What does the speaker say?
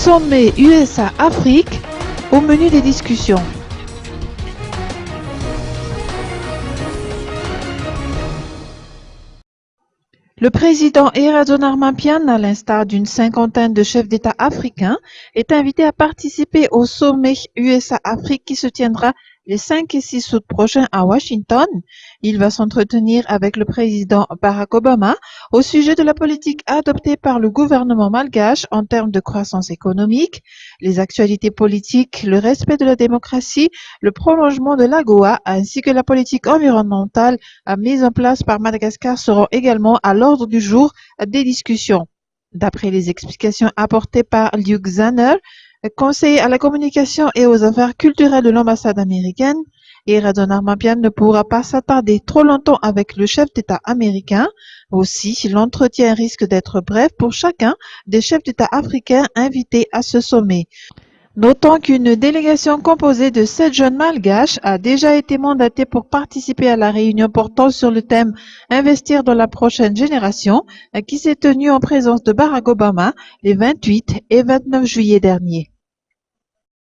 Sommet USA-Afrique au menu des discussions. Le président Eradon Mampian, à l'instar d'une cinquantaine de chefs d'État africains, est invité à participer au sommet USA-Afrique qui se tiendra les 5 et 6 août prochains à Washington. Il va s'entretenir avec le président Barack Obama au sujet de la politique adoptée par le gouvernement malgache en termes de croissance économique, les actualités politiques, le respect de la démocratie, le prolongement de l'AGOA ainsi que la politique environnementale mise en place par Madagascar seront également à l'ordre du jour des discussions. D'après les explications apportées par Luke Zanner, conseiller à la communication et aux affaires culturelles de l'ambassade américaine, Eradon Mampian ne pourra pas s'attarder trop longtemps avec le chef d'État américain. Aussi, l'entretien risque d'être bref pour chacun des chefs d'État africains invités à ce sommet. Notons qu'une délégation composée de 7 jeunes malgaches a déjà été mandatée pour participer à la réunion portant sur le thème « Investir dans la prochaine génération » qui s'est tenue en présence de Barack Obama les 28 et 29 juillet dernier.